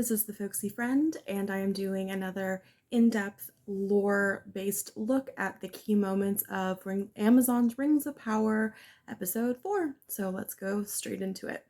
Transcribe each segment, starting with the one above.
this is the Folksy Friend, and I am doing another in-depth lore-based look at the key moments of Amazon's Rings of Power episode 4. So let's go straight into it.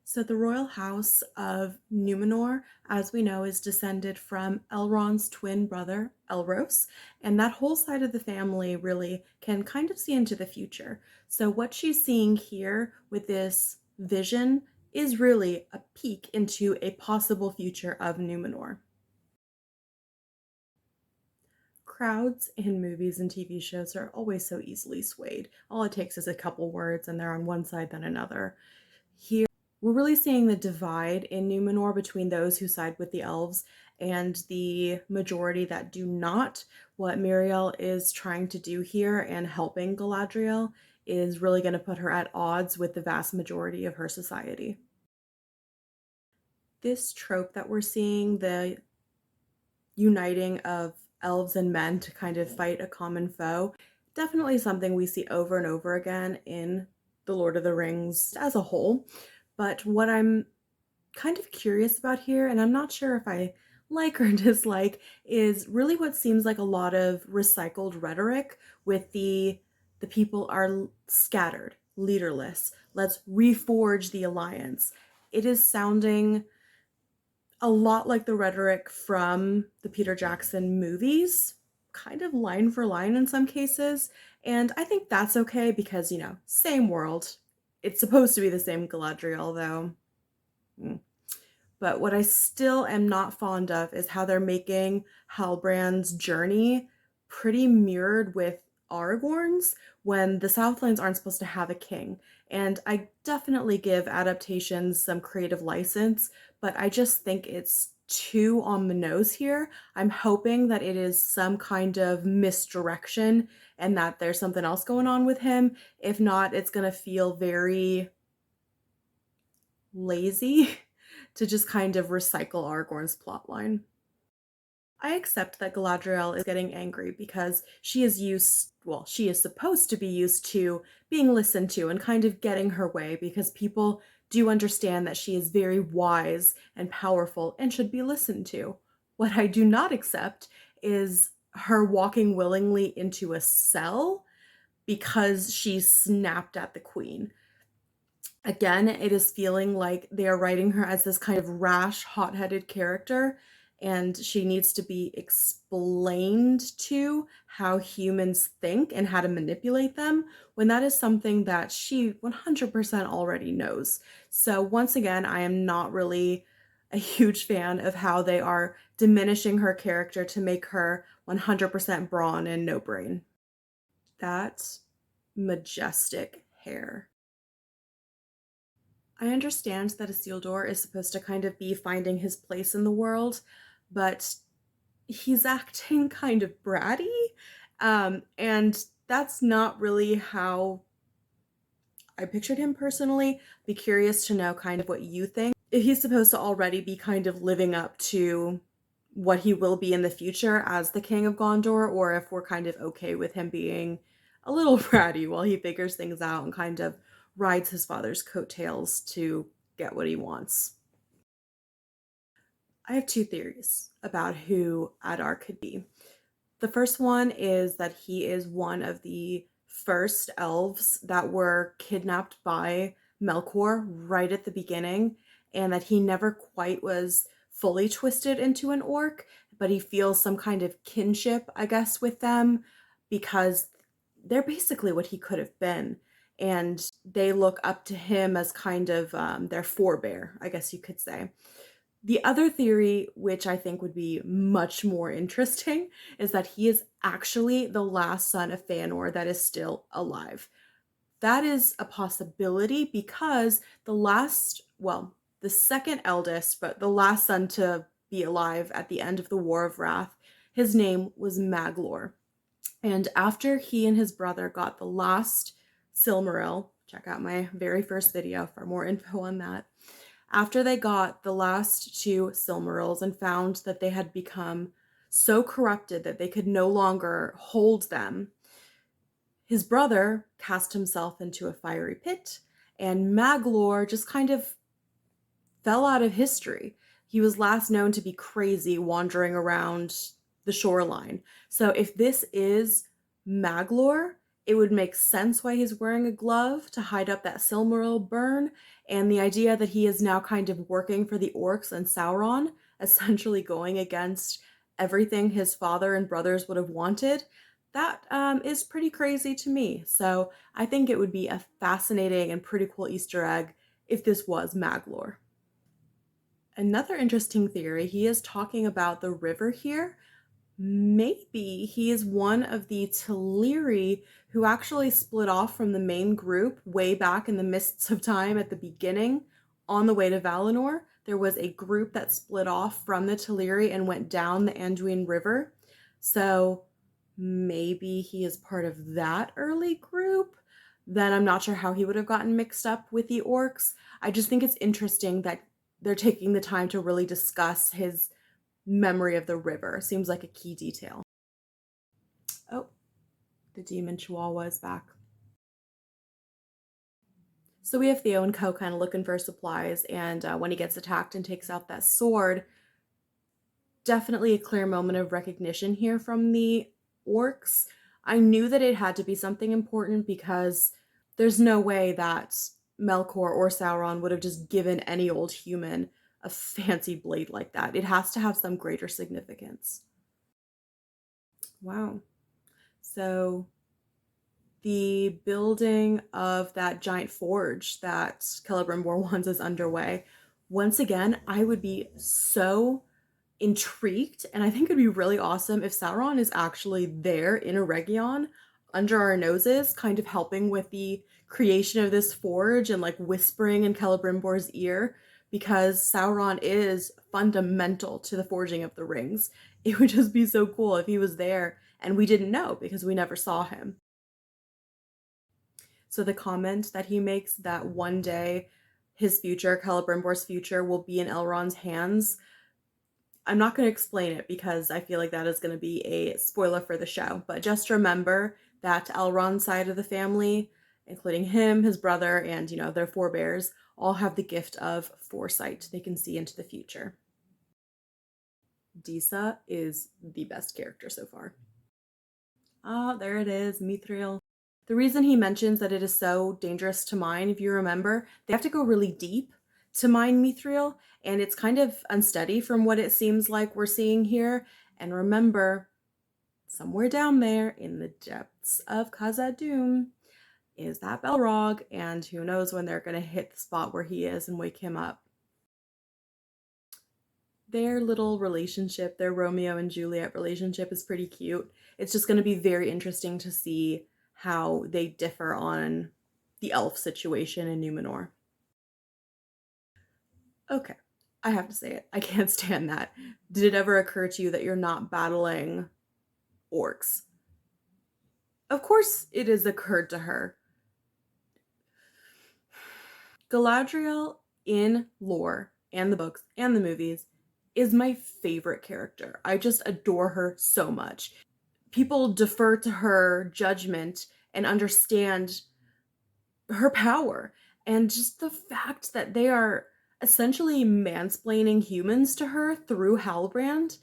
So the royal house of Numenor, as we know, is descended from Elrond's twin brother, Elros, and that whole side of the family really can kind of see into the future. So what she's seeing here with this vision is really a peek into a possible future of Numenor. Crowds in movies and TV shows are always so easily swayed. All it takes is a couple words and they're on one side then another. Here, we're really seeing the divide in Numenor between those who side with the elves and the majority that do not. What Miriel is trying to do here and helping Galadriel is really going to put her at odds with the vast majority of her society. This trope that we're seeing, the uniting of elves and men to kind of fight a common foe, definitely something we see over and over again in the Lord of the Rings as a whole. But what I'm kind of curious about here, and I'm not sure if I like or dislike, is really what seems like a lot of recycled rhetoric with the people are scattered, leaderless. Let's reforge the alliance. It is sounding a lot like the rhetoric from the Peter Jackson movies, kind of line for line in some cases. And I think that's okay because, same world. It's supposed to be the same Galadriel, though. But what I still am not fond of is how they're making Halbrand's journey pretty mirrored with Aragorn's when the Southlands aren't supposed to have a king. And I definitely give adaptations some creative license, but I just think it's too on the nose here. I'm hoping that it is some kind of misdirection and that there's something else going on with him. If not, it's going to feel very lazy to just kind of recycle Aragorn's plotline. I accept that Galadriel is getting angry because she is supposed to be used to being listened to and kind of getting her way because people do understand that she is very wise and powerful and should be listened to. What I do not accept is her walking willingly into a cell because she snapped at the queen. Again, it is feeling like they are writing her as this kind of rash, hot-headed character, and she needs to be explained to how humans think and how to manipulate them, when that is something that she 100% already knows. So once again, I am not really a huge fan of how they are diminishing her character to make her 100% brawn and no brain. That majestic hair. I understand that Isildur is supposed to kind of be finding his place in the world, but he's acting kind of bratty, and that's not really how I pictured him personally. Be curious to know kind of what you think. If he's supposed to already be kind of living up to what he will be in the future as the King of Gondor, or if we're kind of okay with him being a little bratty while he figures things out and kind of rides his father's coattails to get what he wants. I have two theories about who Adar could be. The first one is that he is one of the first elves that were kidnapped by Melkor right at the beginning, and that he never quite was fully twisted into an orc, but he feels some kind of kinship, I guess, with them because they're basically what he could have been. And they look up to him as kind of their forebear, I guess you could say. The other theory, which I think would be much more interesting, is that he is actually the last son of Fëanor that is still alive. That is a possibility because the second eldest, but the last son to be alive at the end of the War of Wrath, his name was Maglor. And after he and his brother got the last Silmaril, check out my very first video for more info on that. After they got the last two Silmarils and found that they had become so corrupted that they could no longer hold them, his brother cast himself into a fiery pit, and Maglor just kind of fell out of history. He was last known to be crazy wandering around the shoreline. So if this is Maglor, it would make sense why he's wearing a glove to hide up that Silmaril burn, and the idea that he is now kind of working for the orcs and Sauron, essentially going against everything his father and brothers would have wanted, that is pretty crazy to me. So I think it would be a fascinating and pretty cool Easter egg if this was Maglor. Another interesting theory, he is talking about the river here. Maybe he is one of the Teleri who actually split off from the main group way back in the mists of time at the beginning on the way to Valinor. There was a group that split off from the Teleri and went down the Anduin River. So maybe he is part of that early group. Then I'm not sure how he would have gotten mixed up with the orcs. I just think it's interesting that they're taking the time to really discuss his memory of the river. Seems like a key detail. Oh, the demon chihuahua is back. So we have Theo and Co kind of looking for supplies, and when he gets attacked and takes out that sword, definitely a clear moment of recognition here from the orcs. I knew that it had to be something important because there's no way that Melkor or Sauron would have just given any old human a fancy blade like that. It has to have some greater significance. Wow. So the building of that giant forge that Celebrimbor wants is underway. Once again, I would be so intrigued, and I think it'd be really awesome if Sauron is actually there in Eregion under our noses, kind of helping with the creation of this forge and like whispering in Celebrimbor's ear, because Sauron is fundamental to the forging of the rings. It would just be so cool if he was there and we didn't know because we never saw him. So the comment that he makes that one day his future, Celebrimbor's future, will be in Elrond's hands, I'm not going to explain it because I feel like that is going to be a spoiler for the show. But just remember that Elrond's side of the family, including him, his brother, and, their forebears, all have the gift of foresight. They can see into the future. Disa is the best character so far. Ah, there it is, Mithril. The reason he mentions that it is so dangerous to mine, if you remember, they have to go really deep to mine Mithril, and it's kind of unsteady from what it seems like we're seeing here. And remember, somewhere down there in the depths of Khazad-dûm is that Balrog, and who knows when they're going to hit the spot where he is and wake him up. Their little relationship, their Romeo and Juliet relationship, is pretty cute. It's just going to be very interesting to see how they differ on the elf situation in Numenor. Okay, I have to say it. I can't stand that. Did it ever occur to you that you're not battling orcs? Of course it has occurred to her. Galadriel in lore and the books and the movies is my favorite character. I just adore her so much. People defer to her judgment and understand her power. And just the fact that they are essentially mansplaining humans to her through Halbrand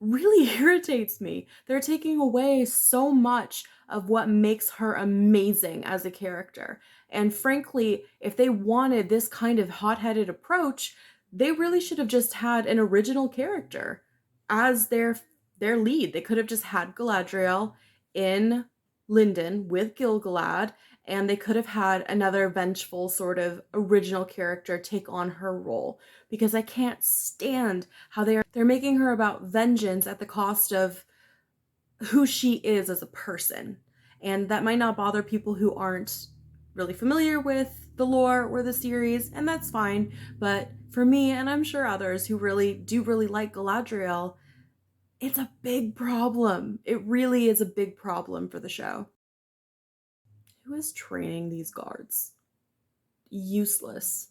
really irritates me. They're taking away so much of what makes her amazing as a character. And frankly, if they wanted this kind of hot-headed approach, they really should have just had an original character as their lead. They could have just had Galadriel in Lindon with Gil-galad, and they could have had another vengeful sort of original character take on her role, because I can't stand how they're making her about vengeance at the cost of who she is as a person. And that might not bother people who aren't really familiar with the lore or the series, and that's fine. But for me, and I'm sure others who really like Galadriel, it's a big problem. It really is a big problem for the show. Who is training these guards? Useless.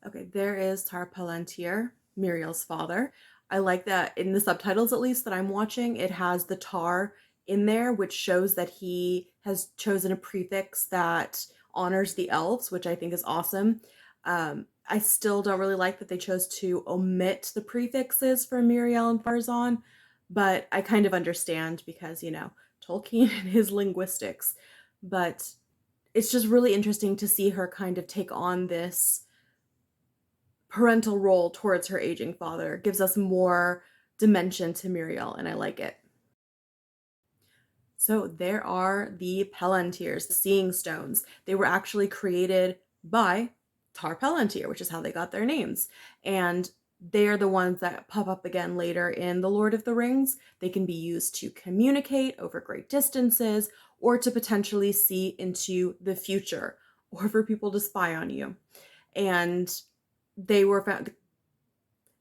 Okay, there is Tar Palantir, Muriel's father. I like that in the subtitles, at least, that I'm watching, it has the Tar in there, which shows that he has chosen a prefix that honors the elves, which I think is awesome. I still don't really like that they chose to omit the prefixes for Miriel and Farzan, but I kind of understand because, Tolkien and his linguistics. But it's just really interesting to see her kind of take on this parental role towards her aging father. It gives us more dimension to Miriel, and I like it. So there are the Palantirs, the Seeing Stones. They were actually created by Tar Palantir, which is how they got their names. And they are the ones that pop up again later in The Lord of the Rings. They can be used to communicate over great distances or to potentially see into the future or for people to spy on you. And they were found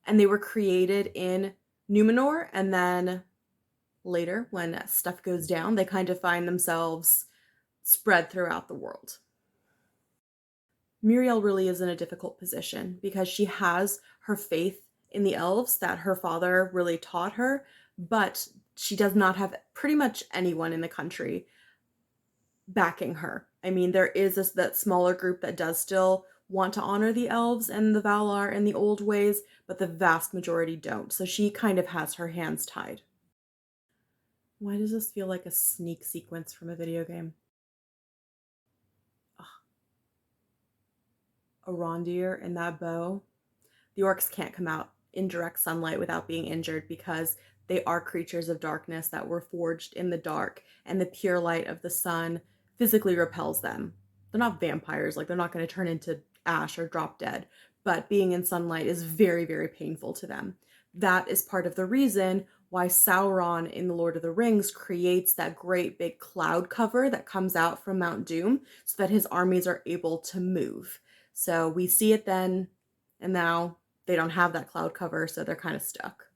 and they were created in Numenor, and then later, when stuff goes down, they kind of find themselves spread throughout the world. Miriel really is in a difficult position because she has her faith in the elves that her father really taught her, but she does not have pretty much anyone in the country backing her. I mean, there is that smaller group that does still want to honor the elves and the Valar in the old ways, but the vast majority don't. So she kind of has her hands tied. Why does this feel like a sneak sequence from a video game? Ugh. Earendil and that bow. The orcs can't come out in direct sunlight without being injured because they are creatures of darkness that were forged in the dark, and the pure light of the sun physically repels them. They're not vampires, like they're not going to turn into ash or drop dead, but being in sunlight is very, very painful to them. That is part of the reason why Sauron in The Lord of the Rings creates that great big cloud cover that comes out from Mount Doom so that his armies are able to move. So we see it then, and now they don't have that cloud cover, so they're kind of stuck.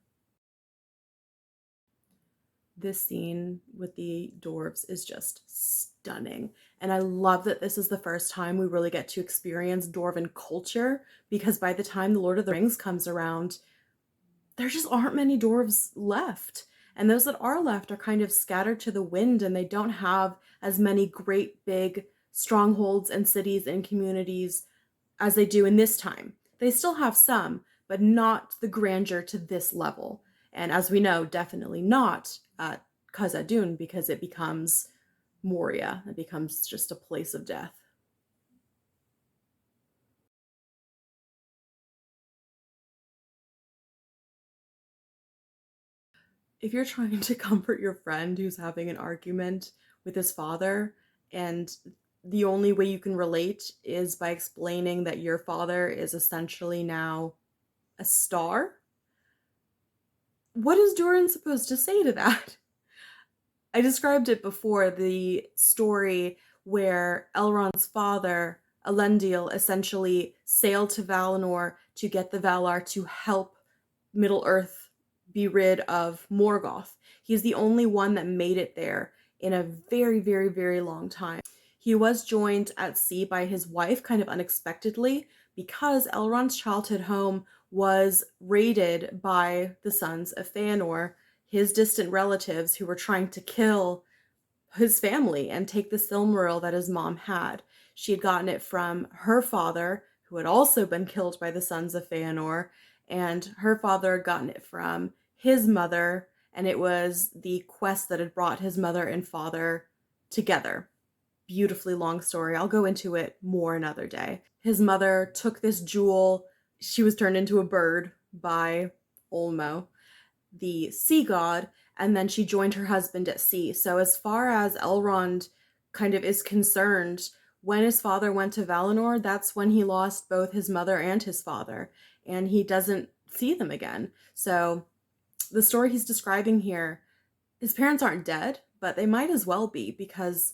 This scene with the dwarves is just stunning. And I love that this is the first time we really get to experience dwarven culture, because by the time The Lord of the Rings comes around, there just aren't many dwarves left. And those that are left are kind of scattered to the wind, and they don't have as many great big strongholds and cities and communities as they do in this time. They still have some, but not the grandeur to this level. And as we know, definitely not at Khazad-dûm, because it becomes Moria. It becomes just a place of death. If you're trying to comfort your friend who's having an argument with his father, and the only way you can relate is by explaining that your father is essentially now a star, what is Durin supposed to say to that? I described it before, the story where Elrond's father, Elendil, essentially sailed to Valinor to get the Valar to help Middle-earth be rid of Morgoth. He's the only one that made it there in a very, very, very long time. He was joined at sea by his wife kind of unexpectedly because Elrond's childhood home was raided by the sons of Feanor, his distant relatives who were trying to kill his family and take the Silmaril that his mom had. She had gotten it from her father, who had also been killed by the sons of Feanor, and her father had gotten it from his mother, and it was the quest that had brought his mother and father together. Beautifully long story. I'll go into it more another day. His mother took this jewel. She was turned into a bird by Olmo, the sea god, and then she joined her husband at sea. So as far as Elrond kind of is concerned, when his father went to Valinor, that's when he lost both his mother and his father, and he doesn't see them again. So the story he's describing here, his parents aren't dead, but they might as well be, because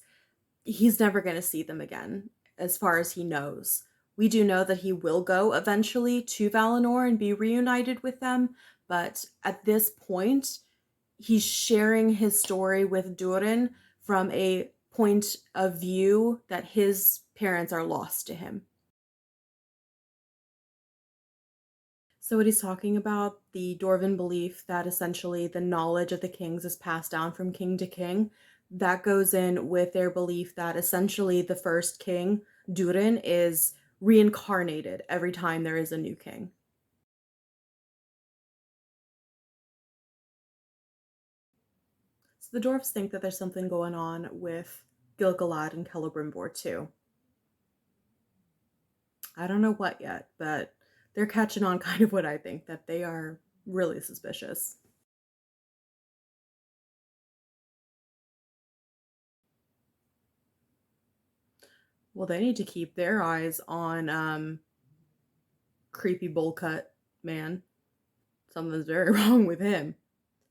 he's never going to see them again, as far as he knows. We do know that he will go eventually to Valinor and be reunited with them, but at this point, he's sharing his story with Durin from a point of view that his parents are lost to him. So what he's talking about, the Dwarven belief that essentially the knowledge of the kings is passed down from king to king, that goes in with their belief that essentially the first king, Durin, is reincarnated every time there is a new king. So the dwarves think that there's something going on with Gil-galad and Celebrimbor too. I don't know what yet, but they're catching on kind of what I think, that they are really suspicious. Well, they need to keep their eyes on creepy bowl cut man. Something's very wrong with him.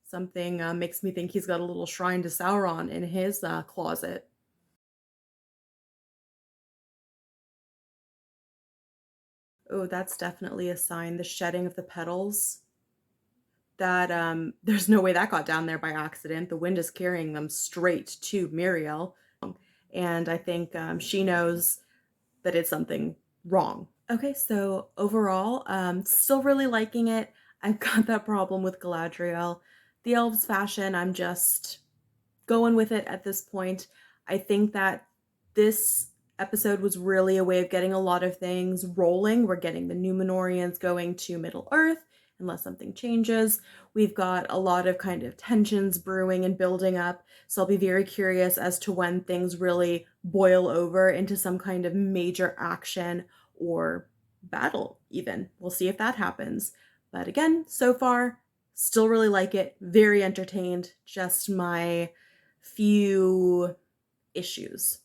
Something makes me think he's got a little shrine to Sauron in his closet. Oh, that's definitely a sign. The shedding of the petals. That there's no way that got down there by accident. The wind is carrying them straight to Muriel, and I think she knows that it's something wrong. Okay, so overall, still really liking it. I've got that problem with Galadriel. The elves fashion, I'm just going with it at this point. I think that this episode was really a way of getting a lot of things rolling. We're getting the Numenorians going to Middle Earth, unless something changes. We've got a lot of kind of tensions brewing and building up. So I'll be very curious as to when things really boil over into some kind of major action or battle, even. We'll see if that happens. But again, so far, still really like it. Very entertained. Just my few issues.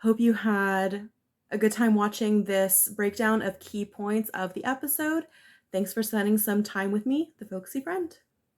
Hope you had a good time watching this breakdown of key points of the episode. Thanks for spending some time with me, the folksy friend.